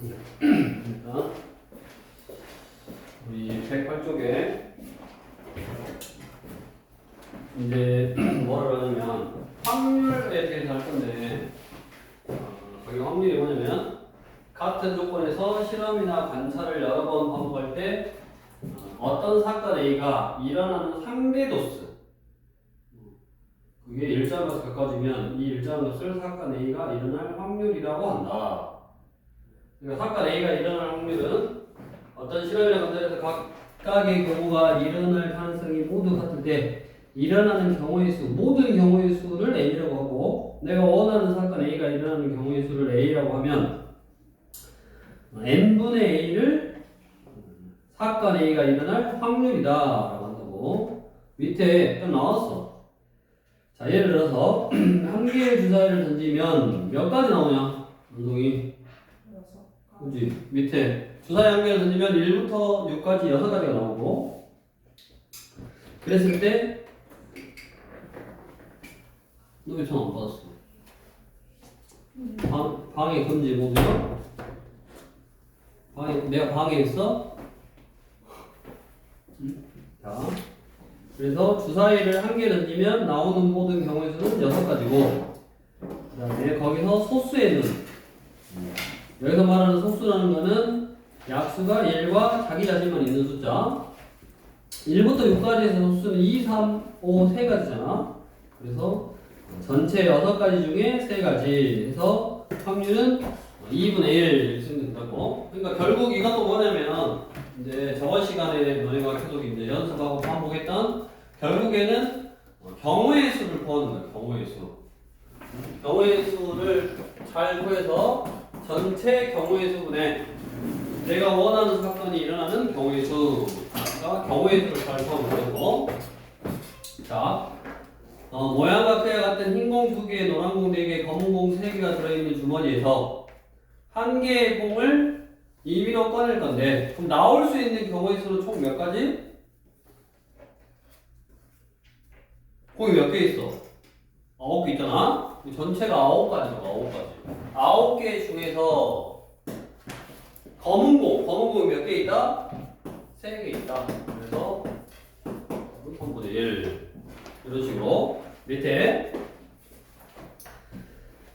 일단 우리 108쪽에 이제 뭐라 그러냐면 확률에 대해서 할 건데 거기 확률이 뭐냐면 같은 조건에서 실험이나 관찰을 여러 번 반복할 때 어떤 사건 A가 일어나는 상대도수 그게 일자로서 가까워지면 이 일자로를 사건 A가 일어날 확률이라고 한다. 그러니까 사건 A가 일어날 확률은 어떤 실험이나 관찰에서 각각의 경우가 일어날 가능성이 모두 같을 때 일어나는 경우의 수, 모든 경우의 수를 A라고 하고 내가 원하는 사건 A가 일어나는 경우의 수를 A라고 하면 n분의 A를 사건 A가 일어날 확률이다 라고 한다고. 밑에 좀 나왔어. 자, 예를 들어서 한 개의 주사위를 던지면 몇 가지 나오냐? 운동이 그지? 밑에 주사위 한 개를 던지면 1부터 6까지 6가지가 나오고 그랬을 때 너 왜 전화 안 받았어? 방해 금지 모드요? 내가 방해했어? 자, 그래서 주사위를 한 개 던지면 나오는 모든 경우의 수는 6가지고 그 다음에 거기서 소수의 눈 여기서 말하는 소수라는 거는 약수가 1과 자기 자신만 있는 숫자 1부터 6까지에서 소수는 2, 3, 5, 3가지잖아. 그래서 전체 6가지 중에 3가지 해서 확률은 2분의 1 이렇게 쓰면 된다고. 그러니까 결국 이것도 뭐냐면 이제 저번 시간에 너희가 계속 이제 연습하고 반복했던 결국에는 경우의 수를 구하는 거야. 경우의 수. 경우의 수를 잘 구해서 전체 경우의 수분에 내가 원하는 사건이 일어나는 경우의 수가 경우의 수를 잘 구하면 되고. 자, 모양과 크기가 같은 흰 공 2개, 노란 공 4개, 검은 공 3개가 들어있는 주머니에서 한 개의 공을 임의로 꺼낼 건데 그럼 나올 수 있는 경우의 수는 총 몇 가지? 공이 몇 개 있어? 9개 있잖아? 전체가 9가지고 9가지 9개 중에서 검은 공이 몇 개 있다? 3개 있다. 그래서 3분의 1 이런 식으로 밑에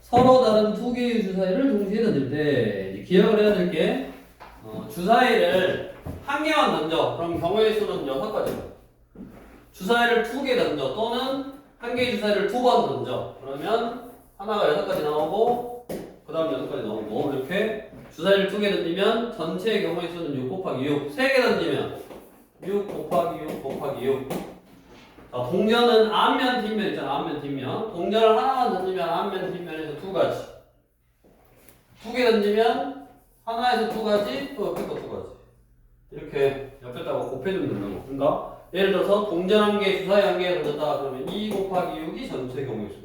서로 다른 2개의 주사위를 동시에 던질 때 기억을 해야 될 게 주사위를 한 개만 던져. 그럼 경우의 수는 6가지고 주사위를 2개 던져 또는 한 개의 주사위를 2번 던져. 그러면 하나가 6가지 나오고 그 다음 6가지 나오고 이렇게 주사위를 2개 던지면 전체의 경우의 수는 6 곱하기 6 3개 던지면 6 곱하기 6 곱하기 6 자, 동전은 앞면 뒷면 있잖아. 앞면 뒷면 동전을 하나만 던지면 앞면 뒷면에서 2가지 2개 던지면 하나에서 2가지 또 옆에 거 2가지 이렇게 옆에다가 곱해주면 된다고. 그러니까 예를 들어서 동전 한 개, 주사위 한 개 던졌다 그러면 2 곱하기 6이 전체 경우의 수.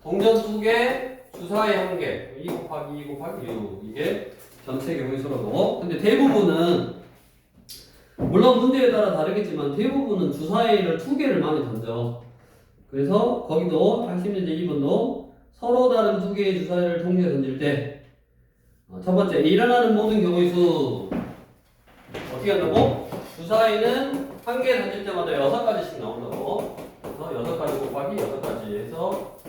동전 2개, 주사위 한 개, 2 곱하기 2 곱하기 6 이게 전체 경우의 수라고. 근데 대부분은 물론 문제에 따라 다르겠지만 대부분은 주사위를 2개를 많이 던져. 그래서 거기도 핵심 문제 2번도 서로 다른 2개의 주사위를 동시에 던질 때 첫 번째 일어나는 모든 경우의 수 어떻게 한다고? 주사위는 한 개 던질 때마다 6가지씩 나온다고. 그래서 6가지 곱하기 6가지 해서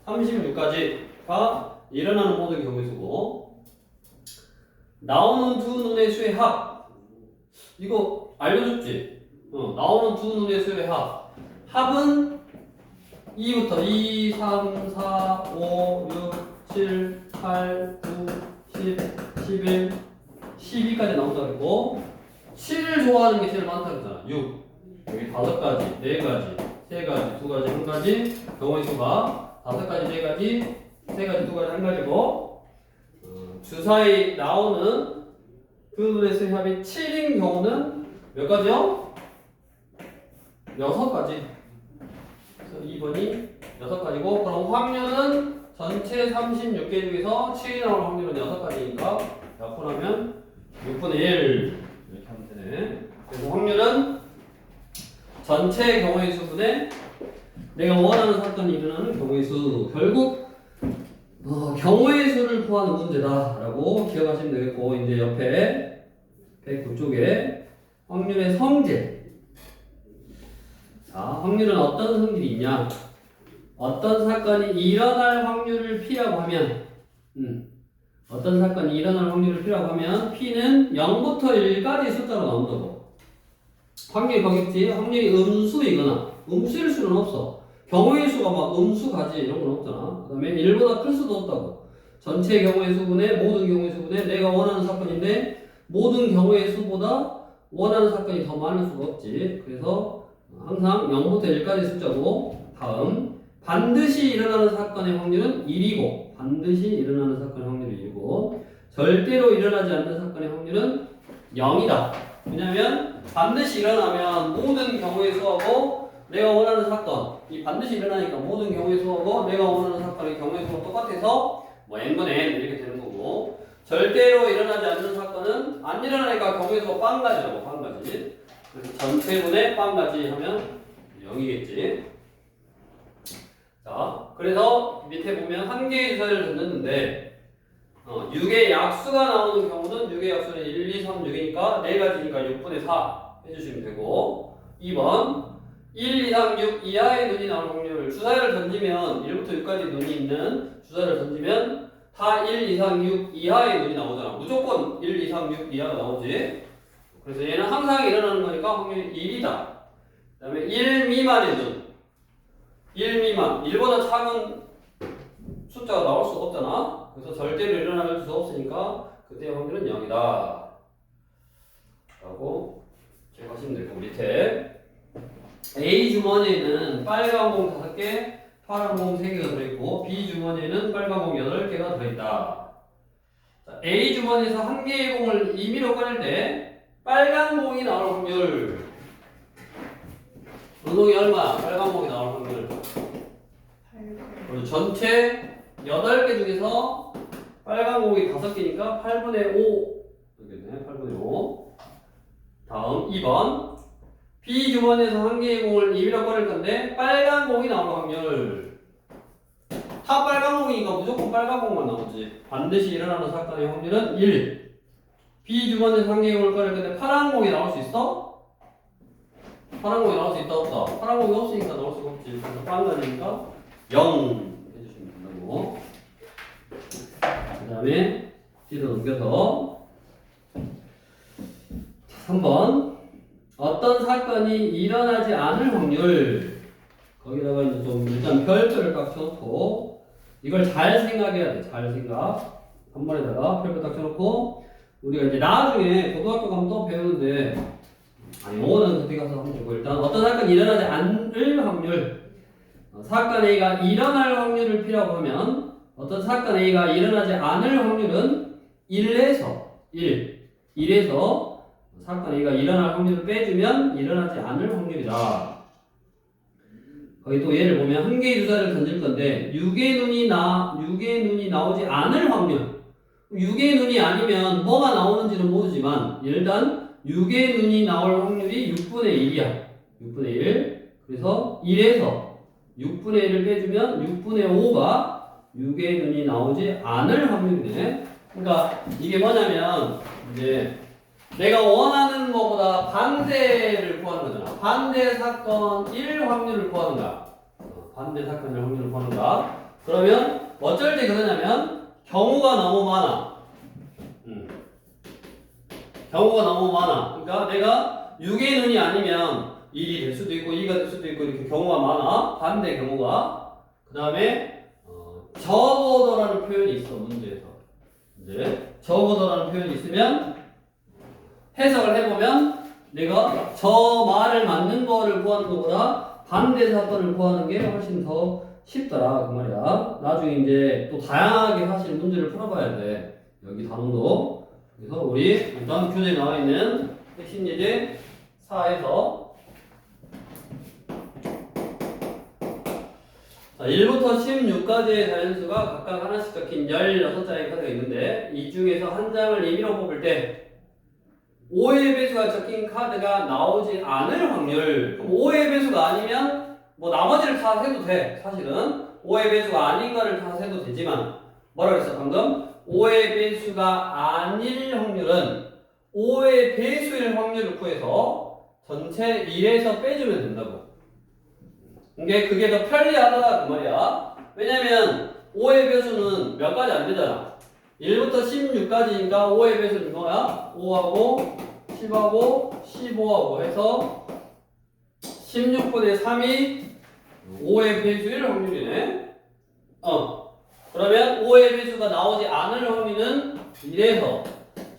36가지가 일어나는 모든 경우의 수고 나오는 두 눈의 수의 합 이거 알려줬지? 나오는 두 눈의 수의 합 합은 2부터 2, 3, 4, 5, 6, 7, 8, 9, 10, 11, 12까지 나온다 그랬고 7을 좋아하는 게 제일 많다 그랬잖아. 6 여기 5가지, 4가지, 3가지, 2가지, 1가지 경우의 수가 5가지, 4가지, 3가지, 2가지, 1가지고 주사위 나오는 그 눈의 수의 합이 7인 경우는 몇 가지요? 6가지. 그래서 2번이 6가지고 그럼 확률은 전체 36개 중에서 7이 나올 확률은 6가지니까 약분하면 6분의 1 이렇게 하면 되네. 그래서 확률은 전체 경우의 수분에 내가 원하는 사건이 일어나는 경우의 수 결국 경우의 수를 구하는 문제다라고 기억하시면 되겠고, 이제 옆에 109쪽에 확률의 성질. 자, 확률은 어떤 성질이 있냐? 어떤 사건이 일어날 확률을 P라고 하면, 어떤 사건이 일어날 확률을 P라고 하면 P는 0부터 1까지 숫자로 나온다고. 확률이 거겠지? 확률이 음수이거나, 음수일 수는 없어. 경우의 수가 막 음수 가지 이런 건 없잖아. 그 다음에 1보다 클 수도 없다고. 전체 경우의 수분의 모든 경우의 수분의 내가 원하는 사건인데 모든 경우의 수보다 원하는 사건이 더 많을 수가 없지. 그래서 항상 0부터 1까지 숫자고. 다음, 반드시 일어나는 사건의 확률은 1이고, 반드시 일어나는 사건의 확률이 1이고, 절대로 일어나지 않는 사건의 확률은 0이다. 왜냐면 반드시 일어나면 모든 경우의 수하고 내가 원하는 사건, 이 반드시 일어나니까 모든 경우의 수하고 내가 원하는 사건의 경우의 수가 똑같아서 뭐 n분의 n 이렇게 되는 거고, 절대로 일어나지 않는 사건은 안 일어나니까 경우의 수가 빵가지라고, 빵가지. 그래서 전체분의 빵가지 하면 0이겠지. 자, 그래서 밑에 보면 한 개의 주사를 던졌는데 6의 약수가 나오는 경우는 6의 약수는 1, 2, 3, 6이니까 4가지니까 6분의 4 해주시면 되고, 2번 1, 2, 3, 6 이하의 눈이 나올 확률. 주사위를 던지면 1부터 6까지 눈이 있는 주사위를 던지면 다 1, 2, 3, 6 이하의 눈이 나오잖아. 무조건 1, 2, 3, 6 이하가 나오지. 그래서 얘는 항상 일어나는 거니까 확률이 1이다. 그 다음에 1 미만의 눈. 1 미만. 1보다 작은 숫자가 나올 수가 없잖아. 그래서 절대로 일어날 수 없으니까 그때의 확률은 0이다. 라고 기억하시면 되고, 밑에 A 주머니에는 빨간 공 5개, 파란 공 3개가 들어있고, B 주머니에는 빨간 공 8개가 들어있다. 자, A 주머니에서 한 개의 공을 임의로 꺼낼 때 빨간 공이 나올 확률. 운동이 얼마? 빨간 공이 나올 확률. 그리고 전체 8개 중에서 빨간 공이 5개니까 8분의 5. 되겠네, 8분의 5. 다음 2번. B 주머니에서 한 개의 공을 임의로 꺼낼 건데 빨간 공이 나올 확률. 다 빨간 공이니까 무조건 빨간 공만 나오지. 반드시 일어나는 사건의 확률은 1. B 주머니에서 한 개의 공을 꺼낼 건데 파란 공이 나올 수 있어? 파란 공이 나올 수 있다 없다? 파란 공이 없으니까 나올 수가 없지. 그래서 빨간이니까 0 해주시면 된다고. 그 다음에 뒤로 넘겨서 3번 어떤 사건이 일어나지 않을 확률. 거기다가 이제 좀 일단 별표를 딱 쳐놓고 이걸 잘 생각해야 돼. 잘 생각. 한 번에다가 별표 딱 쳐놓고 우리가 이제 나중에 고등학교 가면 또 배우는데, 아니 영어는 그때 가서 하면 되고, 일단 어떤 사건이 일어나지 않을 확률. 사건 A가 일어날 확률을 P라고 하면 어떤 사건 A가 일어나지 않을 확률은 1에서 사건 A가 일어날 확률을 빼주면 일어나지 않을 확률이다. 거기 또 예를 보면 한 개의 주사를 던질 건데 6의 눈이 나오지 않을 확률. 6의 눈이 아니면 뭐가 나오는지는 모르지만 일단 6의 눈이 나올 확률이 6분의 1이야. 6분의 1. 그래서 1에서 6분의 1을 빼주면 6분의 5가 6의 눈이 나오지 않을 확률이네. 그러니까 이게 뭐냐면 이제 내가 원하는 것보다 반대를 구하는 거잖아. 반대 사건 1 확률을 구하는 거야. 반대 사건 1 확률을 구하는 거야. 그러면 어쩔 때 그러냐면 경우가 너무 많아. 경우가 너무 많아. 그러니까 내가 6의 눈이 아니면 1이 될 수도 있고 2가 될 수도 있고 이렇게 경우가 많아. 반대 경우가. 그 다음에 적어도라는 표현이 있어. 문제에서. 이제 적어도라는 표현이 있으면 해석을 해보면 내가 저 말을 맞는 거를 구하는 것보다 반대 사건을 구하는 게 훨씬 더 쉽더라 그 말이야. 나중에 이제 또 다양하게 사실 문제를 풀어봐야 돼. 여기 단원도. 그래서 우리 일단 교재에 나와 있는 핵심 예제 4에서 1부터 16까지의 자연수가 각각 하나씩 적힌 16장의 카드가 있는데 이 중에서 한 장을 임의로 뽑을 때 5의 배수가 적힌 카드가 나오지 않을 확률. 그럼 5의 배수가 아니면 뭐 나머지를 다 세도 돼. 사실은 5의 배수가 아닌 거를 다 세도 되지만 뭐라 그랬어 방금? 5의 배수가 아닐 확률은 5의 배수일 확률을 구해서 전체 1에서 빼주면 된다고. 그게 더 편리하다 그 말이야. 왜냐면 5의 배수는 몇 가지 안 되잖아. 1부터 16까지니까 5의 배수는 뭐야? 5하고 10하고 15하고 해서 16분의 3이 5의 배수일 확률이네. 그러면 5의 배수가 나오지 않을 확률은 1에서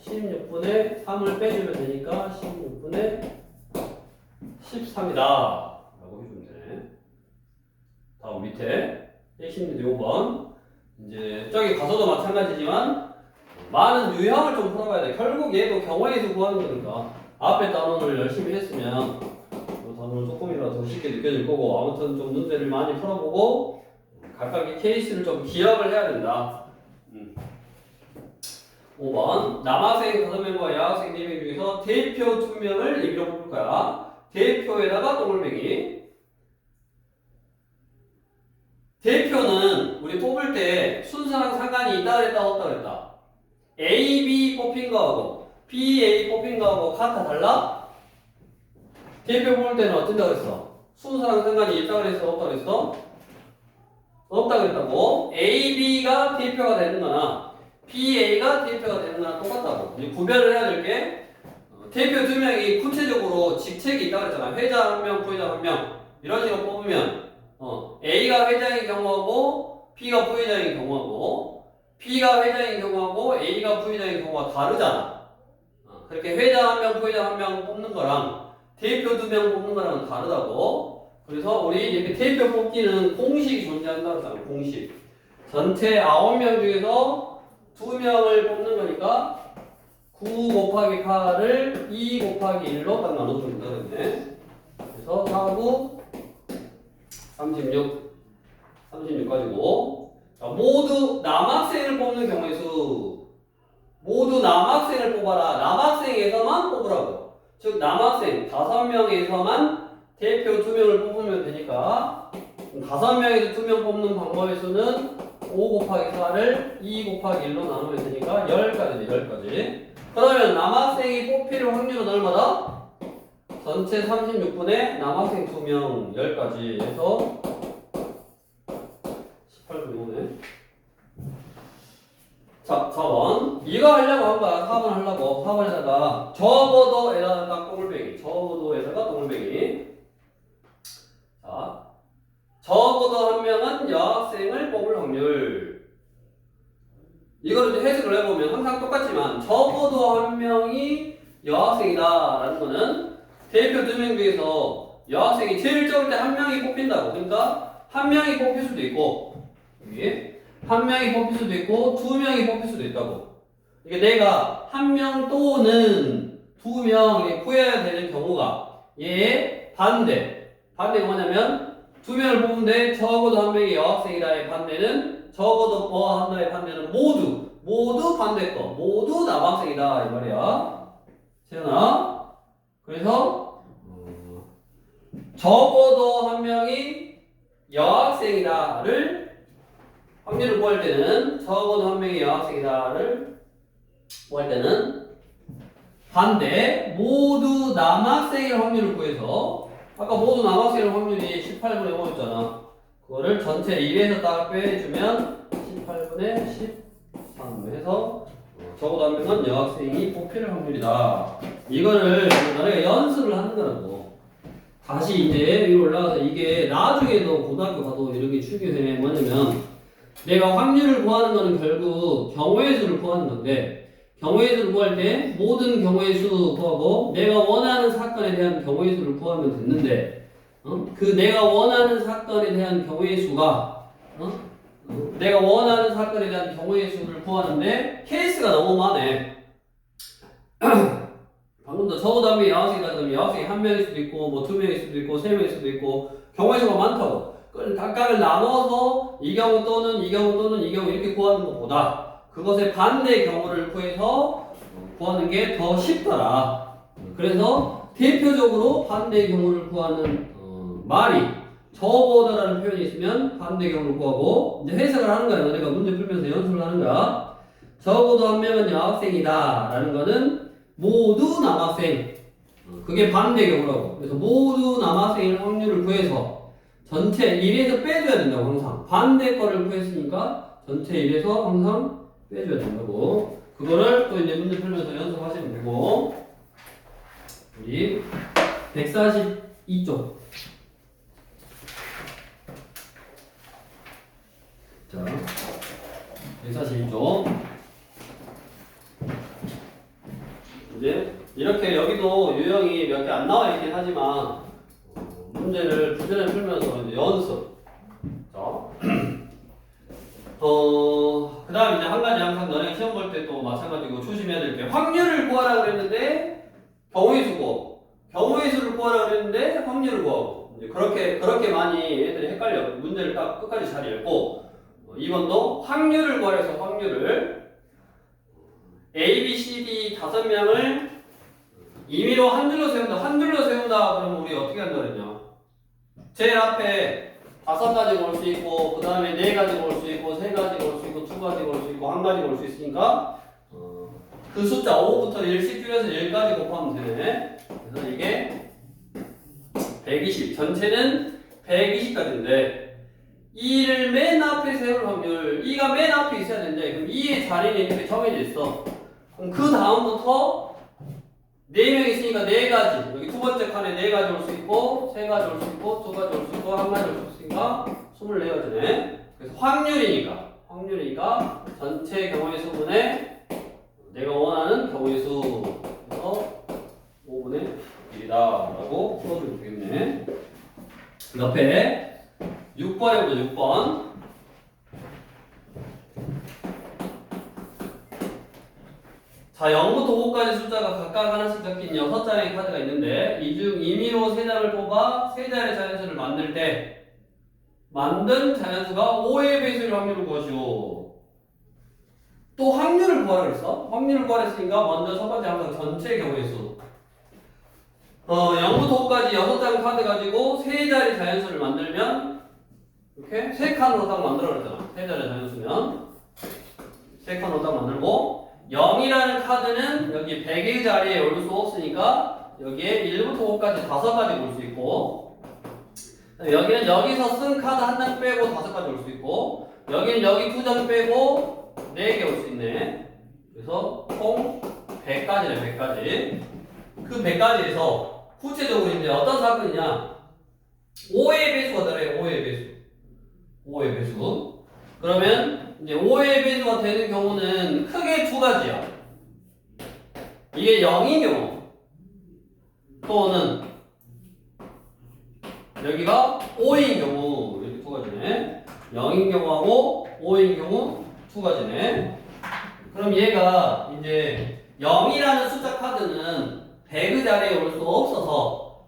16분의 3을 빼주면 되니까 16분의 13이다 라고 해주면 되네. 다음 밑에 핵심인데 5번 이제 저기 가서도 마찬가지지만 많은 유형을 좀 풀어봐야 돼. 결국 얘도 경우의 수 구하는 거니까 앞에 단원을 열심히 했으면 이 단원을 조금이라도 더 쉽게 느껴질 거고 아무튼 좀 문제를 많이 풀어보고 각각의 케이스를 좀 기억을 해야 된다. 5번 남학생 5명과 여학생 4명 중에서 대표 2명을 얘기로 뽑을 거야. 대표에다가 동글뱅이. 대표는 우리 뽑을 때 순서랑 상관이 있다 그랬다 없다 그랬다. A, B 뽑힌 거하고 B, A 뽑힌 거하고 같아 달라? 대표 뽑을 때는 어쩐다 그랬어? 순서랑 상관이 있다 그랬어 없다 그랬어? 없다 그랬다고. A, B가 대표가 되는 거나 B, A가 대표가 되는 거나 똑같다고. 이제 구별을 해야 될 게 대표 2명이 구체적으로 직책이 있다 그랬잖아. 회장 1명, 부회장 1명 이런 식으로 뽑으면 A가 회장인 경우하고 B가 부회장인 경우하고 B가 회장인 경우하고 A가 부회장인 경우가 다르잖아. 그렇게 회장 1명, 부회장 1명 뽑는 거랑 대표 2명 뽑는 거랑은 다르다고. 그래서 우리 이렇게 대표 뽑기는 공식이 존재한다고 했잖아. 공식. 전체 9명 중에서 2명을 뽑는 거니까 9 곱하기 8을 2 곱하기 1로 딱 나눠주면 되겠네. 그래서 4, 9, 36 가지고 자, 모두 남학생을 뽑는 경우의 수. 모두 남학생을 뽑아라. 남학생에서만 뽑으라고. 즉 남학생 5명에서만 대표 2명을 뽑으면 되니까 5명에서 2명 뽑는 방법의 수는 5 곱하기 4를 2 곱하기 1로 나누면 되니까 10가지네. 10가지. 그러면 남학생이 뽑힐 확률은 얼마다? 전체 36분에 남학생 2명 10가지 해서 18분 이거네. 자, 4번. 이거 하려고 한 거야. 4번 하려고. 4번에다가 적어도에다가 동글뱅이. 적어도에다가 동글뱅이. 자, 적어도 한 명은 여학생을 뽑을 확률. 이거를 이제 해석을 해보면 항상 똑같지만 적어도 한 명이 여학생이다라는 거는 대표 2명 중에서 여학생이 제일 적을 때 한 명이 뽑힌다고. 그러니까 한 명이 뽑힐 수도 있고 여기 한 명이 뽑힐 수도 있고 2명이 뽑힐 수도 있다고. 이게 내가 한 명 또는 2명 구해야 되는 경우가 얘의 반대가 뭐냐면 2명을 뽑는데 적어도 한 명이 여학생이다의 반대는 적어도 뭐 한다의 반대는 모두 반대 거 모두 남학생이다 이 말이야. 세연아. 그래서 적어도 한 명이 여학생이다를 확률을 구할 때는 적어도 한 명이 여학생이다를 구할 때는 반대 모두 남학생일 확률을 구해서 아까 모두 남학생일 확률이 18분의 5였잖아. 그거를 전체 1에서 딱 빼주면 18분의 13 해서 적어도 한 명은 여학생이 뽑힐 확률이다. 이거를 너네가 연습을 하는 거라고. 다시 이제 위로 올라가서 이게 나중에도 고등학교 가도 이런 게 출교해 뭐냐면 내가 확률을 구하는 거는 결국 경우의 수를 구하는 건데 경우의 수를 구할 때 모든 경우의 수 구하고 내가 원하는 사건에 대한 경우의 수를 구하면 됐는데 그 내가 원하는 사건에 대한 경우의 수가 내가 원하는 사건에 대한 경우의 수를 구하는데 케이스가 너무 많네. 방금도 적어도 한 명이 여학생이다 그러면 여학생이 한 명일 수도 있고 뭐 2명일 수도 있고 3명일 수도 있고 경우의 수가 많다고. 그걸 각각을 나눠서 이 경우 또는 이 경우 또는 이 경우 이렇게 구하는 것보다 그것의 반대 경우를 구해서 구하는 게 더 쉽더라. 그래서 대표적으로 반대 경우를 구하는 말이 저보다라는 표현이 있으면 반대 경우를 구하고 이제 해석을 하는 거야. 너네가 문제 풀면서 연습을 하는 거야. 적어도 한 명은 여학생이다 라는 거는 모두 남학생. 그게 반대 경우라고. 그래서 모두 남학생일 확률을 구해서 전체 1에서 빼줘야 된다고 항상. 반대 거를 구했으니까 전체 1에서 항상 빼줘야 된다고. 그거를 또 이제 문제 풀면서 연습하시면 되고. 우리 142쪽. 자, 142쪽. 이제 이렇게 여기도 유형이 몇 개 안 나와 있긴 하지만 문제를 부전에 풀면서 이제 연습. 자, 그 다음 이제 한 가지 항상 너네가 시험 볼 때 또 마찬가지고 조심해야 될 게 확률을 구하라 그랬는데 경우의 수 구하고 경우의 수를 구하라 그랬는데 확률을 구하고 이제 그렇게 많이 애들이 헷갈려. 문제를 딱 끝까지 잘 읽고 2번도 확률을 구하라 해서 확률을 A, B, C, D 5명을 임의로 한 줄로 세운다. 한 줄로 세운다 그러면 우리 어떻게 한다 그랬냐? 제일 앞에 5가지가 올 수 있고 그 다음에 4가지가 올 수 있고 3가지가 올 수 있고 2가지가 올 수 있고 1가지가 올 수 있으니까 그 숫자 5부터 1씩 줄여서 10까지 곱하면 되네. 그래서 이게 120 전체는 120까지인데 2를 맨 앞에 세울 확률 2가 맨 앞에 있어야 되는데 그럼 2의 자리는 이렇게 정해져 있어. 그럼 그 다음부터 4명 있으니까 4가지 여기 두 번째 칸에 4가지 올 수 있고 3가지 올 수 있고 2가지 올 수 있고 1가지 올 수 있으니까 24가지네. 그래서 확률이니까 전체 경우의 수분의 내가 원하는 경우의 수 그래서 5분의 1이다 라고 풀어주면 되겠네. 옆에 6번에 보자. 6번 자 0부터 5까지 숫자가 각각 하나씩 적힌 6장의 카드가 있는데 이 중 임의로 3장을 뽑아 3자리의 자연수를 만들 때 만든 자연수가 5의 배수일 확률을 구하시오. 또 확률을 구하라 그랬어. 확률을 구하라 했으니까 먼저 첫 번째 항상 전체 경우의 수 0부터 5까지 6장 카드 가지고 3자리 자연수를 만들면 이렇게 3칸으로 딱 만들어 그랬잖아. 3자리 자연수면 3칸으로 딱 만들고 0이라는 카드는 여기 100의 자리에 올 수 없으니까 여기에 1부터 5까지 5가지 올 수 있고 여기는 여기서 쓴 카드 한 장 빼고 5가지 올 수 있고 여기는 여기 2장 빼고 4개 올 수 있네. 그래서 총 100가지네. 100가지. 그 100가지에서 구체적으로 이제 어떤 사건이냐 5의 배수가 들어요. 5의 배수. 그러면 이제 5의 배수가 되는 경우는 크게 2가지야. 이게 0인 경우 또는 여기가 5인 경우 이렇게 2가지네. 0인 경우하고 5인 경우 2가지네. 그럼 얘가 이제 0이라는 숫자 카드는 100의 자리에 올 수 없어서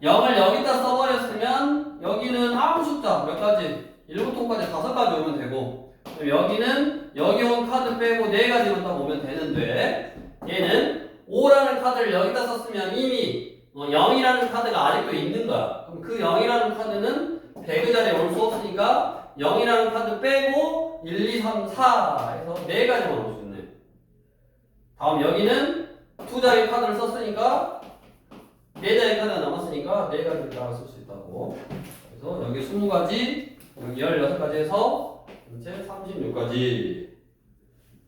0을 여기다 써버렸으면 여기는 아무 숫자 몇 가지 1부터 5까지 5가지 오면 되고 여기는 여기 온 카드 빼고 4가지만 딱 오면 되는데 얘는 5라는 카드를 여기다 썼으면 이미 0이라는 카드가 아직도 있는 거야. 그럼 그 0이라는 카드는 100의 자리에 올 수 없으니까 0이라는 카드 빼고 1, 2, 3, 4 해서 4가지만 올 수 있네. 다음 여기는 2자리 카드를 썼으니까 4자리 카드가 남았으니까 4가지를 쓸 수 있다고. 그래서 여기 20가지 여기 16가지 해서 전체 36가지.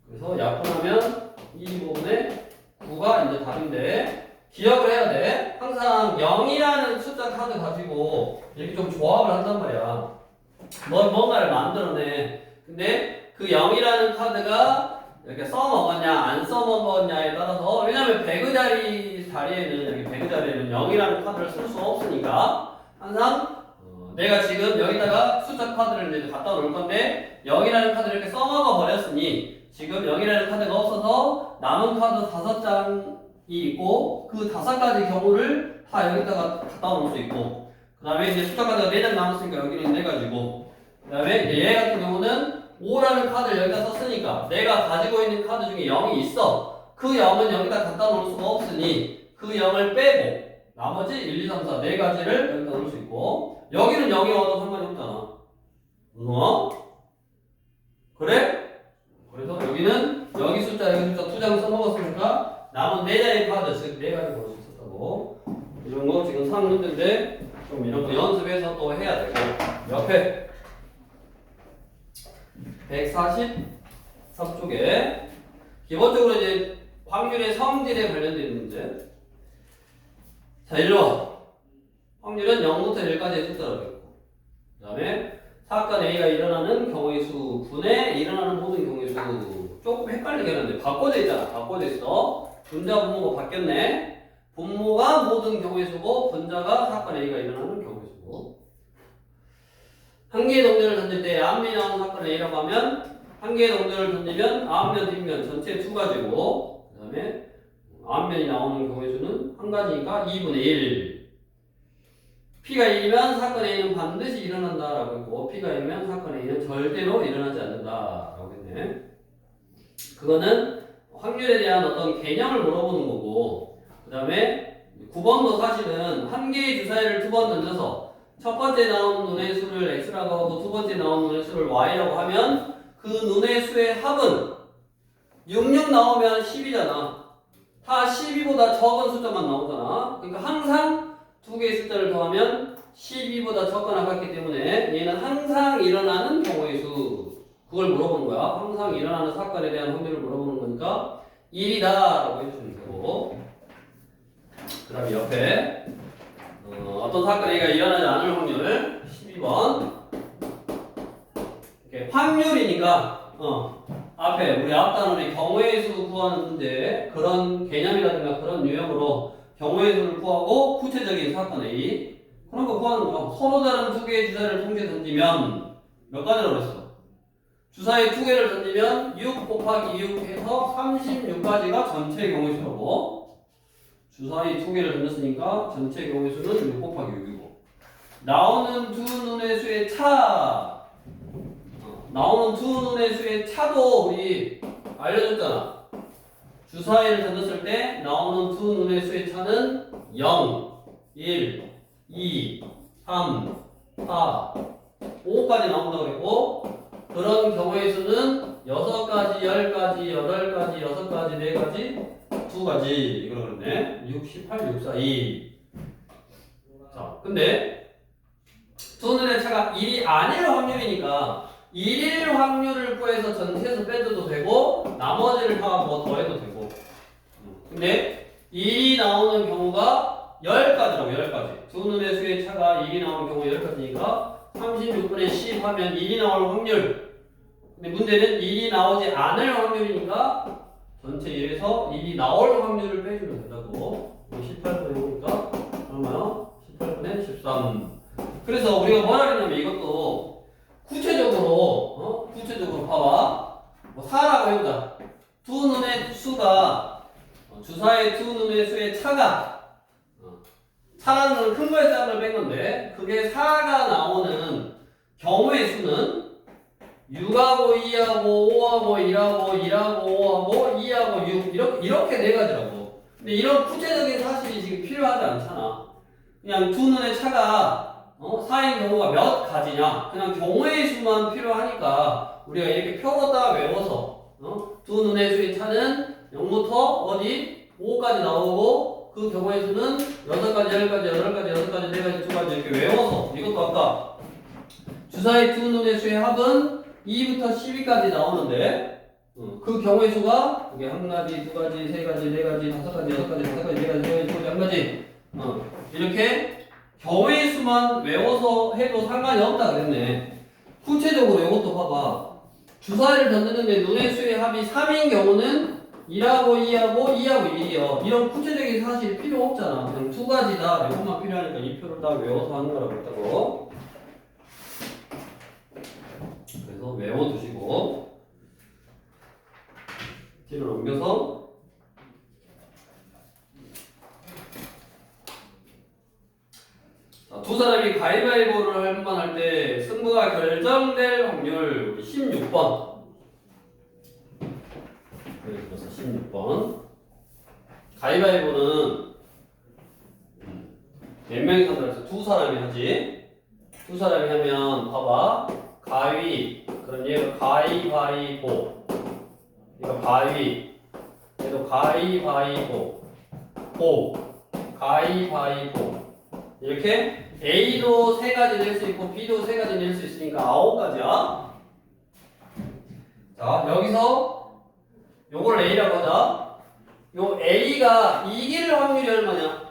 그래서 약분하면 이 부분에 9가 이제 답인데 기억을 해야 돼. 항상 0이라는 숫자 카드 가지고 이렇게 좀 조합을 한단 말이야. 뭔가를 만들어내. 근데 그 0이라는 카드가 이렇게 써먹었냐 안 써먹었냐에 따라서 왜냐면 100의 자리에는 여기 100의 자리에는 0이라는 카드를 쓸 수 없으니까 항상 내가 지금 여기다가 숫자 카드를 이제 갖다 놓을 건데 0이라는 카드를 이렇게 써먹어 버렸으니 지금 0이라는 카드가 없어서 남은 카드 5장이 있고 그 5가지 경우를 다 여기다가 갖다 놓을 수 있고 그 다음에 이제 숫자 카드가 4장 남았으니까 여기는 4가지고 그 다음에 이제 얘 같은 경우는 5라는 카드를 여기다 썼으니까 내가 가지고 있는 카드 중에 0이 있어. 그 0은 여기다 갖다 놓을 수가 없으니 그 0을 빼고 나머지 1, 2, 3, 4 네 가지를 여기다 넣을 수 있고 여기는 0이 와도 상관이 없잖아. 그래? 그래서 여기는 여기 숫자 두 장 써먹었으니까 남은 네 자리 카드 즉 네 가지 볼 수 있었다고. 이런 거 지금 3문제인데 좀 이런 거 연습해서 또 해야 되고 옆에 143쪽에 기본적으로 이제 확률의 성질에 관련된 있는 문제. 자, 일로 와. 확률은 0부터 1까지의 숫자라고 했고 그 다음에 사건 A가 일어나는 경우의 수 분에 일어나는 모든 경우의 수. 조금 헷갈리게 하는데 바꿔져 있잖아. 바꿔져 있어. 분자 분모가 바뀌었네. 분모가 모든 경우의 수고 분자가 사건 A가 일어나는 경우의 수고. 한 개의 동전을 던질 때 9명이 나오는 사건 A라고 하면 한 개의 동전을 던지면 9면 뒷면 전체 두 가지고 그 다음에 9면이 나오는 경우의 수는 한 가지니까 2분의 1. P가 1이면 사건 A는 반드시 일어난다라고 했고 P가 1이면 사건 A는 절대로 일어나지 않는다라고 했네. 그거는 확률에 대한 어떤 개념을 물어보는 거고 그 다음에 9번도 사실은 한 개의 주사위를 두 번 던져서 첫 번째 나온 눈의 수를 X라고 하고 두 번째 나온 눈의 수를 Y라고 하면 그 눈의 수의 합은 66 나오면 10이잖아. 다 12보다 적은 숫자만 나오잖아. 그러니까 항상 두 개의 숫자를 더하면 12보다 적거나 같기 때문에 얘는 항상 일어나는 경우의 수. 그걸 물어보는 거야. 항상 일어나는 사건에 대한 확률을 물어보는 거니까 1이다 라고 해주시면 되고 그 다음에 옆에 어떤 사건 A가 일어나지 않을 확률 12번 이렇게 확률이니까 앞에 우리 앞단원의 경우의 수 구하는 문제 그런 개념이라든가 그런 유형으로 경우의 수를 구하고 구체적인 사건 A 그런 거 구하는 거야. 서로 다른 두 개의 주사위를 동시에 던지면 몇 가지라고 그랬어? 주사위 두 개를 던지면 6 곱하기 6 해서 36가지가 전체 경우의 수라고. 주사위 두 개를 던졌으니까 전체 경우의 수는 6 곱하기 6이고 나오는 두 눈의 수의 차 나오는 두 눈의 수의 차도 우리 알려줬잖아. 주사위를 던졌을 때 나오는 두 눈의 수의 차는 0, 1, 2, 3, 4, 5까지 나온다고 그랬고 그런 경우의 수는 6가지, 10가지, 8가지, 6가지, 4가지, 2가지 이걸 그랬네. 6, 18, 6, 4, 2 자, 근데 두 눈의 차가 1이 아닐 확률이니까 1일 확률을 구해서 전체에서 빼줘도 되고 나머지를 다 뭐 더해도 되고 근데 1이 나오는 경우가 10가지라고 10가지 두 눈의 수의 차가 1이 나오는 경우 10가지니까 36분의 10 하면 1이 나올 확률 근데 문제는 1이 나오지 않을 확률이니까 전체 1에서 1이 나올 확률을 빼주면 된다고 18분의 5니까 얼마요? 18분의 13 그래서 우리가 뭐라 그랬냐면 이것도 구체적으로 봐봐 뭐 4라고 해보자 두 눈의 수가 주사위 두 눈의 수의 차가 차라는 건 큰 거에 짝을 뺀 건데 그게 4가 나오는 경우의 수는 6하고 2하고 5하고 1하고 1하고 5하고 2하고 6 이렇게 네 가지라고. 근데 이런 구체적인 사실이 지금 필요하지 않잖아. 그냥 두 눈의 차가 4인 경우가 몇 가지냐 그냥 경우의 수만 필요하니까 우리가 이렇게 표로다가 외워서 두 눈의 수의 차는 0부터 어디 5까지 나오고 그 경우의 수는 6가지, 10가지, 8가지, 6가지, 4가지, 2가지 이렇게 외워서 이것도 아까 주사위 두 눈의 수의 합은 2부터 12까지 나오는데 그 경우의 수가 이게 한 가지, 두 가지, 세 가지, 네 가지, 다섯 가지, 여섯 가지, 다섯 가지, 네 가지, 네 가지, 한 가지 이렇게 경우의 수만 외워서 해도 상관이 없다 그랬네. 구체적으로 이것도 봐봐. 주사위를 던졌는데 눈의 수의 합이 3인 경우는 1하고 2하고 2하고 1이요. 이런 구체적인 사실이 필요 없잖아. 그냥 두 가지다. 이것만 필요하니까 이 표를 딱 외워서 하는 거라고 했다고. 그래서 외워두시고 뒤로 넘겨서 두 사람이 가위바위보를 한번 할 때 승부가 결정될 확률 16번. 그래서 16번. 가위바위보는 몇 명이 산다 그래서 두 사람이 하지. 두 사람이 하면 봐봐. 가위. 그럼 얘가 가위바위보. 이거 가위. 얘도 가위바위보. 보. 가위바위보. 이렇게 A도 세 가지 낼 수 있고 B도 세 가지 낼 수 있으니까 9가지야. 자, 여기서 요걸 A라고 하자. 요 A가 이길 확률이 얼마냐?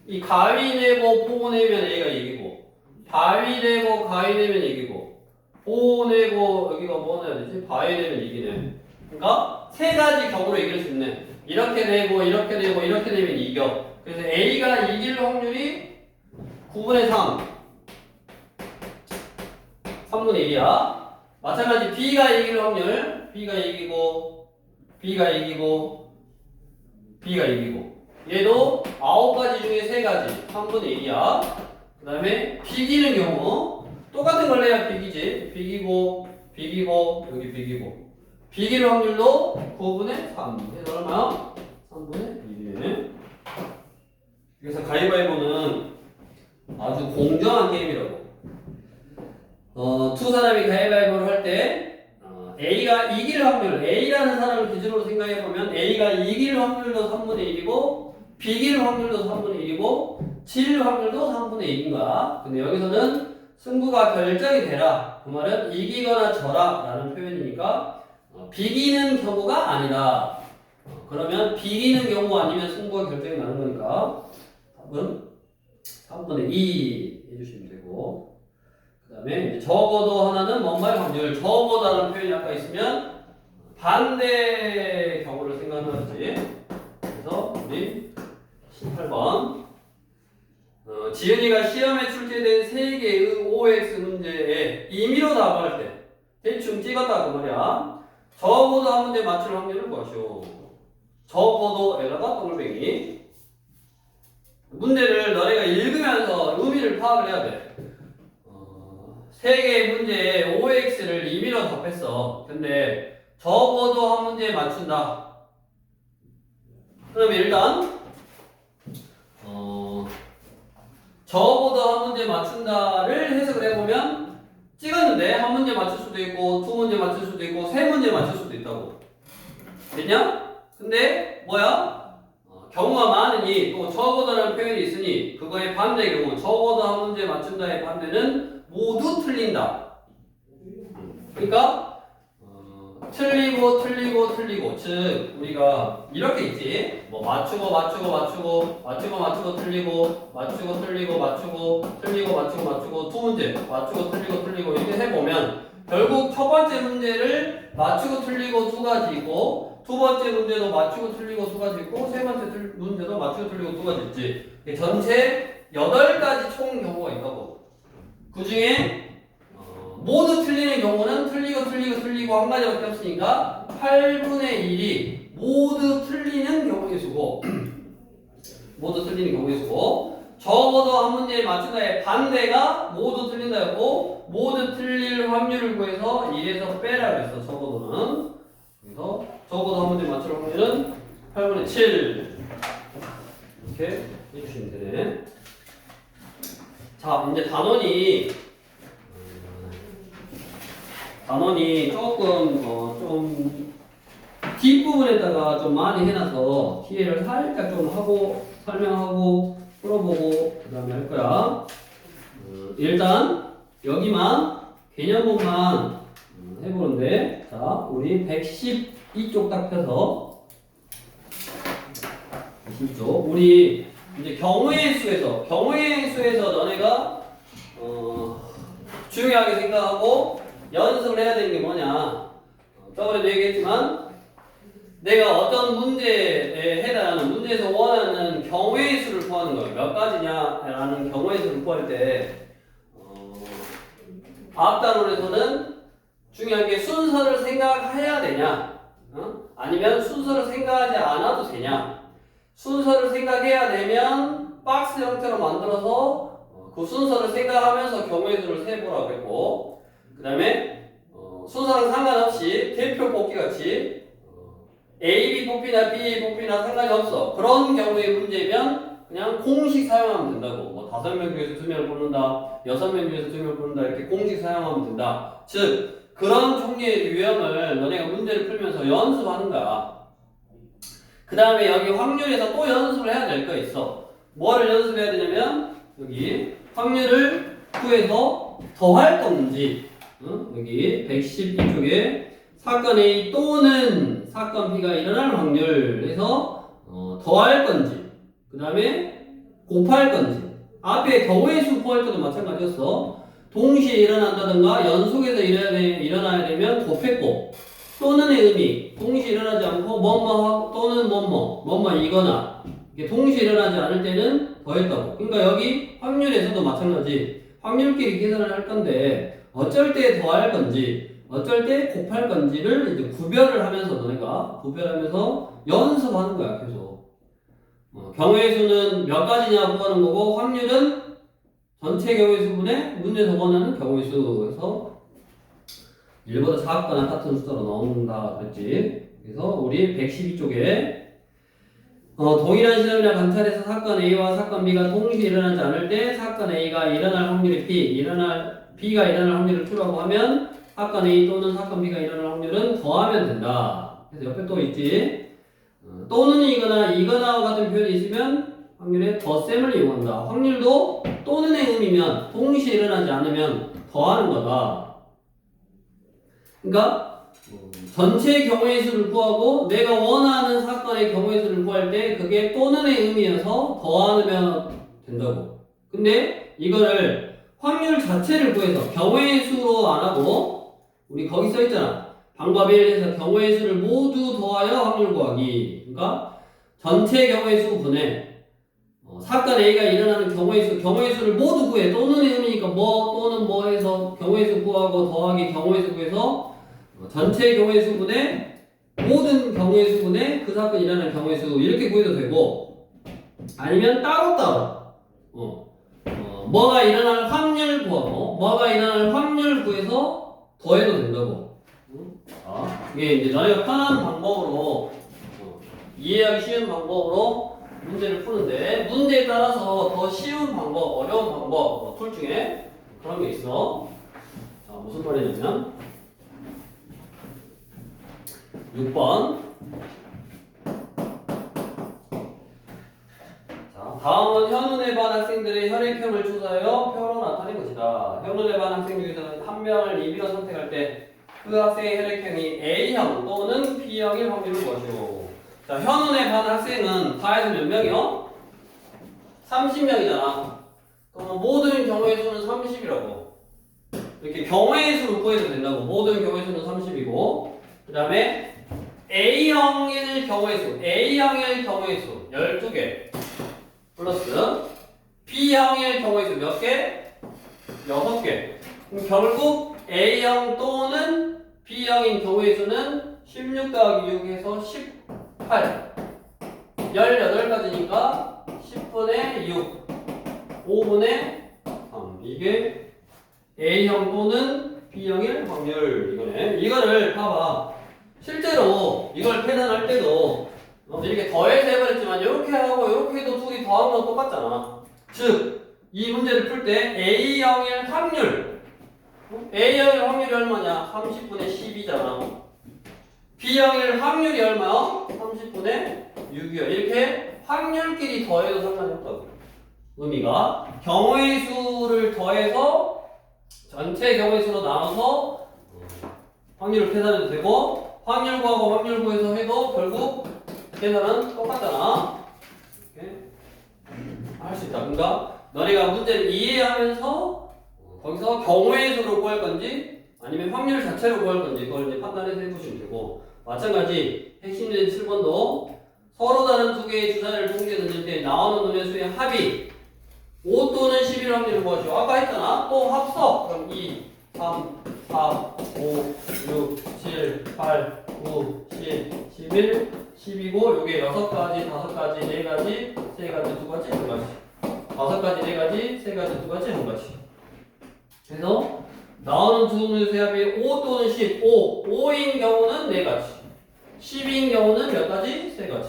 이 가위 내고 보 내면 A가 이기고, 바위 내고 가위 내면 이기고, 보 내고 여기가 뭐 내야 되지? 바위 내면 이기네. 그러니까 세 가지 격으로 이길 수 있네. 이렇게 내고 이렇게 내고 이렇게 내면 이겨. 그래서 A가 이길 확률이 9분의 3. 3분의 1이야. 마찬가지 B가 이길 확률. B가 이기고, B가 이기고, B가 이기고. 얘도 9가지 중에 3가지. 3분의 1이야. 그 다음에 비기는 경우. 똑같은 걸 내야 비기지. 비기고, 비기고, 여기 비기고. 비길 확률도 9분의 3. 그래서 얼마야? 3분의 1. 그래서 가위바위보는 아주 공정한 게임이라고. 두 사람이 가위바위보를 할 때 A가 이길 확률, A라는 사람을 기준으로 생각해보면 A가 이길 확률도 3분의 1이고 비길 확률도 3분의 1이고 질 확률도 3분의 1인 거야. 근데 여기서는 승부가 결정이 되라. 그 말은 이기거나 져라 라는 표현이니까 비기는 경우가 아니다. 그러면 비기는 경우 아니면 승부가 결정이 나는 거니까 답은 3분의 2 해주시면 되고, 그 다음에 적어도 하나는 뭔가의 확률, 적어도라는 표현이 아까 있으면 반대 경우를 생각하는 거지. 그래서 우리 18번 지은이가 시험에 출제된 3개의 OX 문제에 임의로 답할 때 대충 찍었다 그 말이야. 적어도 한 문제 맞출 확률을 구하시오. 적어도에다가 동글뱅이. 문제를 너네가 읽으면서 의미를 파악을 해야 돼. 3개의 문제에 OX를 임의로 답했어. 근데 적어도 한 문제에 맞춘다. 그러면 일단 적어도 한 문제 맞춘다를 해석을 해보면 찍었는데 한 문제 맞출 수도 있고 두 문제 맞출 수도 있고 세 문제 맞출 수도 있다고. 됐냐? 근데 뭐야? 경우가 많으니 또 적어도라는 표현이 있으니 그거의 반대의 경우 적어도 한 문제 맞춘다의 반대는 모두 틀린다. 그러니까 틀리고 틀리고 틀리고, 즉 우리가 이렇게 있지. 뭐 맞추고 맞추고 맞추고 맞추고 맞추고 틀리고 맞추고 틀리고 맞추고 틀리고 맞추고 맞추고 두 문제 맞추고 틀리고 틀리고 이렇게 해보면 결국 첫 번째 문제를 맞추고 틀리고 두 가지 있고 두 번째 문제도 맞추고 틀리고 두 가지 있고 세 번째 문제도 맞추고 틀리고 두 가지 있지. 전체 8가지 총 경우가 있다고. 그 중에 모두 틀리는 경우는 틀리고 한 가지밖에 없으니까 8분의 1이 모두 틀리는 경우의 수고 모두 틀리는 경우의 수고, 적어도 한 문제에 맞춘다의 반대가 모두 틀린다였고 모두 틀릴 확률을 구해서 1에서 빼라 그랬어. 적어도는. 그래서 적어도 한 문제 맞출 확률은 8분의 7 이렇게 해주시면 되네. 자, 이제 단원이 조금 좀 뒷부분에다가 좀 많이 해놔서 기회를 살짝 좀 하고 설명하고 풀어보고 그 다음에 할 거야. 일단 여기만 개념문만 해보는데, 자 우리 112쪽 딱 펴서 20쪽 우리 이제 경우의 수에서 너네가 중요하게 생각하고 연습을 해야 되는 게 뭐냐. 저번에도 얘기했지만 내가 어떤 문제에 해당하는 문제에서 원하는 경우의 수를 구하는 거예요. 몇 가지냐라는 경우의 수를 구할 때 앞단원에서는 중요한 게 순서를 생각해야 되냐, 아니면 순서를 생각하지 않아도 되냐. 순서를 생각해야 되면 박스 형태로 만들어서 그 순서를 생각하면서 경우의 수를 세보라고 했고, 그 다음에 순서랑 상관없이 대표 뽑기 같이 A, B 뽑기나 B 뽑기나 상관이 없어. 그런 경우의 문제면 그냥 공식 사용하면 된다고. 뭐 5명 중에서 2명을 뽑는다, 6명 중에서 2명을 뽑는다 이렇게 공식 사용하면 된다. 즉 그런 종류의 유형을 너네가 문제를 풀면서 연습하는 거야. 그 다음에 여기 확률에서 또 연습을 해야 될 거 있어. 뭐를 연습해야 되냐면 여기 확률을 구해서 더할 건지 여기 112쪽에 사건 A 또는 사건 B가 일어날 확률에서 더할 건지 그 다음에 곱할 건지 앞에 경우의 수 구할 때도 마찬가지였어. 동시에 일어난다든가 연속해서 일어나야 되면 곱했고 또는의 의미 동시에 일어나지 않고 뭐뭐 또는 뭐뭐이거나 이게 동시에 일어나지 않을 때는 더했다고. 그러니까 여기 확률에서도 마찬가지 확률끼리 계산을 할 건데 어쩔 때 더할 건지 어쩔 때 곱할 건지를 이제 구별을 하면서 너네가 구별하면서 연습하는 거야 계속. 경우의 수는 몇 가지냐 구하는 거고 확률은 전체 경우의 수분의 문제에서 원하는 경우의 수에서 1보다 작거나 같은 숫자로 나온다 그랬지. 그래서 우리 112쪽에 동일한 시점이나 관찰에서 사건 A와 사건 B가 동시에 일어나지 않을 때 사건 A가 일어날 확률이 B가 일어날 확률을 Q라고 하면 사건 A 또는 사건 B가 일어날 확률은 더하면 된다. 그래서 옆에 또 있지. 또는 이거나와 같은 표현이 있으면 확률의 덧셈을 이용한다. 확률도 또는의 의미면 동시에 일어나지 않으면 더하는 거다. 그러니까 전체 경우의 수를 구하고 내가 원하는 사건의 경우의 수를 구할 때 그게 또는의 의미여서 더하면 된다고. 근데 이거를 확률 자체를 구해서 경우의 수로 안 하고 우리 거기 써 있잖아. 방법 1에서 경우의 수를 모두 더하여 확률 구하기. 그러니까 전체 경우의 수 분의 사건 A가 일어나는 경우의 수를 모두 구해. 또는의 의미니까 뭐 또는 뭐 해서 경우의 수 구하고 더하기 경우의 수 구해서 전체 경우의 수분의 모든 경우의 수분의 그 사건이 일어나는 경우의 수 이렇게 구해도 되고 아니면 따로따로 뭐가 일어날 확률 구하고 뭐가 일어날 확률 구해서 더해도 된다고. 이게 이제 너희가 편한 방법으로 이해하기 쉬운 방법으로 문제를 푸는데 문제에 따라서 더 쉬운 방법, 어려운 방법 툴 중에 그런 게 있어. 자, 무슨 말이냐면 6번. 자, 다음은 현운에 반 학생들의 혈액형을 조사하여 표로 나타낸 것이다. 현운에 반 학생 중에서는 한 명을 임의로 선택할 때 그 학생의 혈액형이 A형 또는 B형일 확률을 무엇이오? 자, 현운에 반 학생은 다에서 몇 명이요? 30명이잖아. 그럼 모든 경우의 수는 30이라고. 이렇게 경우의 수를 구해도 된다고. 모든 경우의 수는 30이고 그 다음에 A형일 경우의 수 12개 플러스 B형일 경우의 수 몇 개? 6개. 그럼 결국 A형 또는 B형인 경우의 수는 16 더하기 6 해서 18 18가지니까 10분의 6 5분의 3 이게 A형 또는 B형일 확률 이거네. 이거를 봐봐. 실제로 이걸 계산할 때도 이렇게 더해서 해버렸지만 이렇게 하고 이렇게 해도 둘이 더하면 똑같잖아. 즉 이 문제를 풀 때 A형일 확률 A형일 확률이 얼마냐? 30분의 10이잖아. B형일 확률이 얼마야? 30분의 6이야. 이렇게 확률끼리 더해도 상관이 없다고. 의미가 경우의 수를 더해서 전체 경우의 수로 나눠서 확률을 계산해도 되고 확률 구하고 확률 구해서 해도 결국 계산은 똑같잖아. 이렇게 할 수 있다. 그러니까 너네가 문제를 이해하면서 거기서 경우의 수로 구할 건지 아니면 확률 자체로 구할 건지 그걸 이제 판단해서 해보시면 되고 마찬가지 핵심된 7번도 서로 다른 두 개의 주사위를 동시에 던질 때 나오는 눈의 수의 합이 5 또는 11 확률을 구하시오. 아까 했잖아. 또 합서. 그럼 2, 3, 4, 5, 6, 7, 8, 9, 10, 11, 12고 요게 6가지, 5가지, 4가지, 3가지, 2가지, 1가지 5가지, 4가지, 3가지, 2가지, 1가지 그래서 나오는 두 눈의 수의 합이 5 또는 10, 5인 경우는 4가지 10인 경우는 몇 가지? 3가지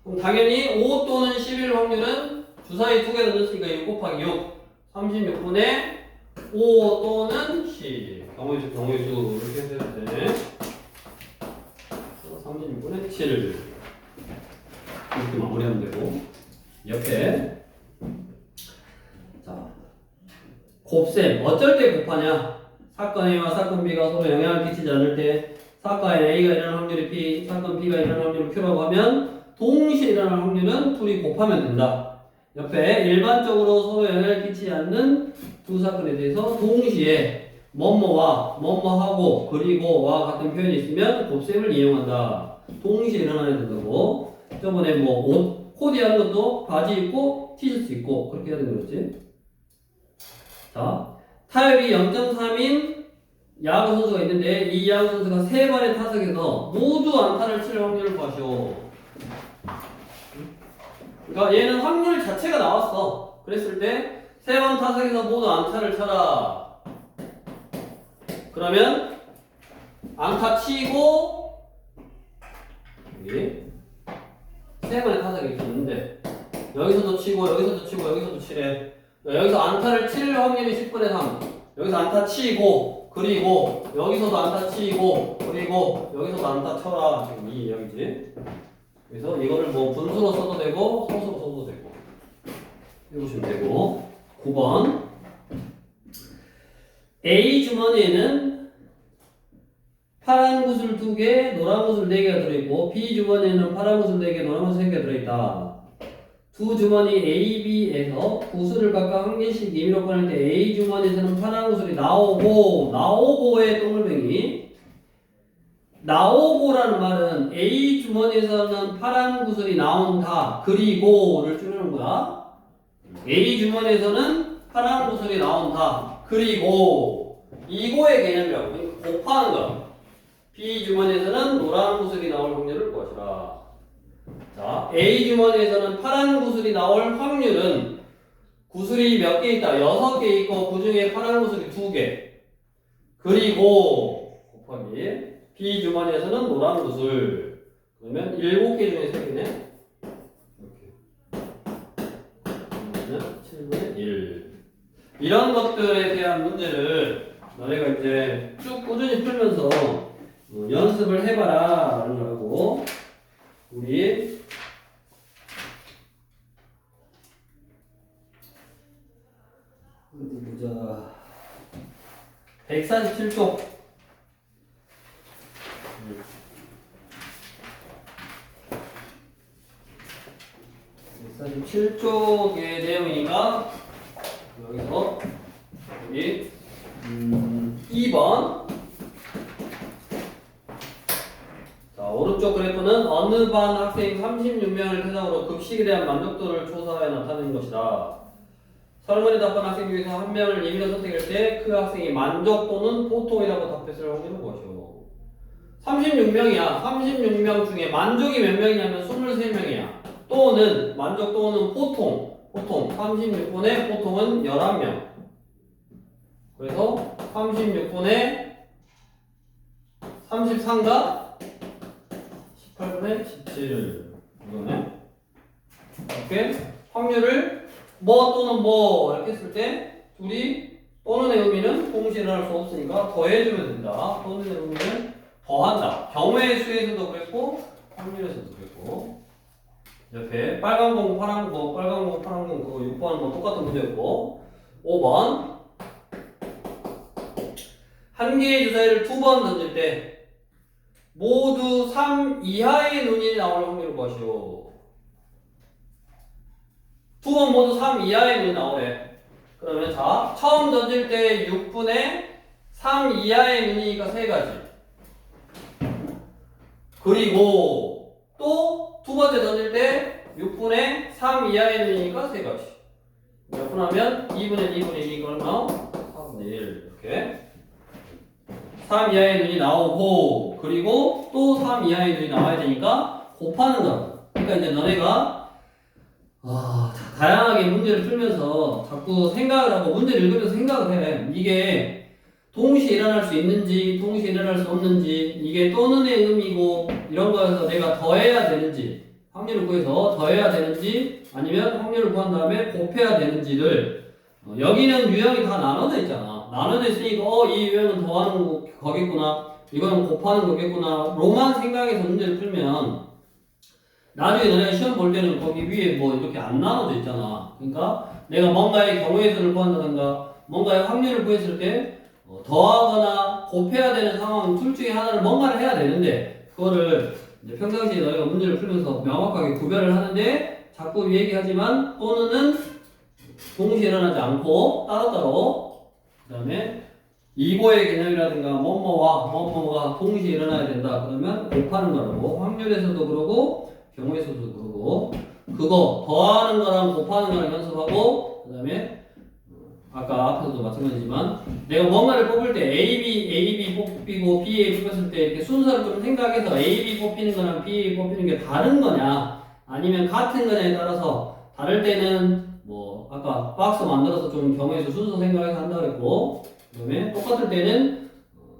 그럼 당연히 5 또는 11 확률은 주사위 2개 던졌으니까 6 곱하기 6 36분의 5 또는 10 경우의 수 이렇게 해도 되네. 36분의 7 이렇게 마무리하면 되고 옆에 자 곱셈 어쩔 때 곱하냐 사건 A와 사건 B가 서로 영향을 끼치지 않을 때 사건 A가 일어날 확률이 P, 사건 B가 일어날 확률이 Q라고 하면 동시에 일어날 확률은 둘이 곱하면 된다. 옆에 일반적으로 서로 영향을 끼치지 않는 두 사건에 대해서 동시에 뭐뭐와 뭐뭐하고 그리고와 같은 표현이 있으면 곱셈을 이용한다. 동시에 일어나야 된다고. 저번에 뭐 옷 코디 하는 것도 바지 입고 티셔츠 입고 그렇게 해야 되는 거지. 자, 타율이 0.3인 야구 선수가 있는데 이 야구 선수가 3번의 타석에서 모두 안타를 칠 확률을 구하시오. 그러니까 얘는 확률 자체가 나왔어. 그랬을 때 3번 타석에서 모두 안타를 쳐라. 그러면 안타 치고 여기 3번의 타석이 있었는데 여기서도 치고 여기서도 치고 여기서도 치래. 여기서 안타를 칠 확률이 10분의 3. 여기서 안타 치고 그리고 여기서도 안타 치고 그리고 여기서도 안타 쳐라. 지금 이 이야기지. 그래서 이거를 뭐 분수로 써도 되고 소수로 써도 되고 해보시면 되고 9번 A 주머니에는 파란 구슬 2개, 노란 구슬 4개가 들어있고 B 주머니에는 파란 구슬 4개, 노란 구슬 3개가 들어있다. 두 주머니 A, B에서 구슬을 각각 한 개씩 임의로 꺼낼 때 A 주머니에서는 파란 구슬이 나오고의 동글뱅이 나오고라는 말은 A 주머니에서는 파란 구슬이 나온다. 그리고를 줄이는 거야. A 주머니에서는 파란 구슬이 나온다. 그리고 이거의 개념이라고. 곱하는 거야. B 주머니에서는 노란 구슬이 나올 확률을 구하시라. 자, A 주머니에서는 파란 구슬이 나올 확률은 구슬이 몇 개 있다? 6개 있고 그 중에 파란 구슬이 2개. 그리고 곱하기 B 주머니에서는 노란 구슬. 그러면 7개 중에 3개네. 이렇게. 그러면 7분의 1. 이런 것들에 대한 문제를 너네가 이제 쭉 꾸준히 풀면서 연습을 해봐라 라는 거고 우리 어디 보자 147쪽 147쪽의 내용이니까 여기서 여기 2번 자 오른쪽 그래프는 어느 반 학생 36명을 대상으로 급식에 대한 만족도를 조사해 나타낸 것이다. 설문에 답한 학생 중에서 한 명을 임의로 선택할 때 그 학생이 만족도는 보통이라고 답했을 확률은 무엇이오? 36명이야. 36명 중에 만족이 몇 명이냐면 23명이야. 또는 만족도는 보통 36분의 보통은 11명. 그래서 36분의 33가 18분의 17 이거네. 이렇게 확률을 뭐 또는 뭐 이렇게 했을 때 둘이 또는의 의미는 동시에 일어날 수 없으니까 더해주면 된다. 또는의 의미는 더한다. 경우의 수에서도 그랬고 확률에서도 그랬고 옆에 빨간 공, 파란 공, 빨간 공, 파란 공 그거 6번은 뭐 똑같은 문제였고 5번 한 개의 주사위를 2번 던질 때 모두 3 이하의 눈이 나올 확률을 구하시오. 2번 모두 3 이하의 눈이 나오래. 그러면 자 처음 던질 때 6분의 3 이하의 눈이니까 3가지. 그리고 또 두 번째 던질 때 6분의 3 이하의 눈이니까 3가지. 몇 분 하면 2분의 2분의 2 이걸 나오 4분의 1 이렇게 3 이하의 눈이 나오고 그리고 또 3 이하의 눈이 나와야 되니까 곱하는 거야. 그러니까 이제 너네가 다양하게 문제를 풀면서 자꾸 생각을 하고 문제를 읽으면서 생각을 해. 이게 동시에 일어날 수 있는지 동시에 일어날 수 없는지 이게 또는의 의미고 이런 거에서 내가 더해야 되는지 확률을 구해서 더해야 되는지 아니면 확률을 구한 다음에 곱해야 되는지를 여기는 유형이 다 나눠져 있잖아. 나눠져 있으니까 이 유형은 더하는 거겠구나, 이거는 곱하는 거겠구나 로만 생각해서 문제를 풀면 나중에 너네가 시험 볼 때는 거기 위에 뭐 이렇게 안 나눠져 있잖아. 그러니까 내가 뭔가의 경우의 수를 구한다든가 뭔가의 확률을 구했을 때 더하거나 곱해야 되는 상황 둘 중에 하나를 뭔가를 해야 되는데 그거를 이제 평상시에 너희가 문제를 풀면서 명확하게 구별을 하는데 자꾸 얘기하지만 또는 동시에 일어나지 않고 따로따로 그 다음에 이거의 개념이라든가 뭐뭐가 동시에 일어나야 된다 그러면 곱하는 거라고 확률에서도 그러고 경우에서도 그러고 그거 더하는 거랑 곱하는 거랑 연습하고 그 다음에 아까 앞에서도 마찬가지지만 내가 뭔가를 뽑을 때 A, B 뽑히고 B, A 뽑았을 때 이렇게 순서를 좀 생각해서 A, B 뽑히는 거랑 B, A 뽑히는 게 다른 거냐 아니면 같은 거냐에 따라서 다를 때는 뭐 아까 박스 만들어서 좀 경우에서 순서 생각해서 한다고 했고 그 다음에 똑같을 때는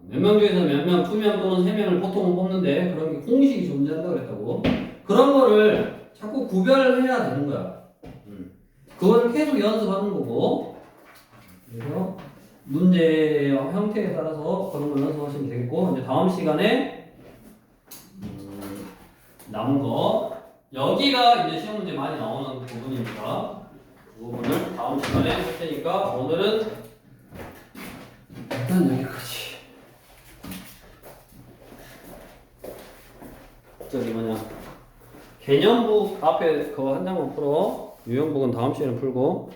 몇 명 중에서 몇 명, 2명 또는 3명을 보통은 뽑는데 그런 게 공식이 존재한다고 그랬다고 그런 거를 자꾸 구별을 해야 되는 거야. 그거를 계속 연습하는 거고 그래서 문제 형태에 따라서 그런 걸 연습하시면 되겠고 이제 다음 시간에 남은 거 여기가 이제 시험 문제 많이 나오는 부분이니까 그 부분을 다음 시간에 할 테니까 오늘은 일단 여기까지. 저기 뭐냐 개념북 앞에 그거 한 장만 풀어 유형북은 다음 시간에 풀고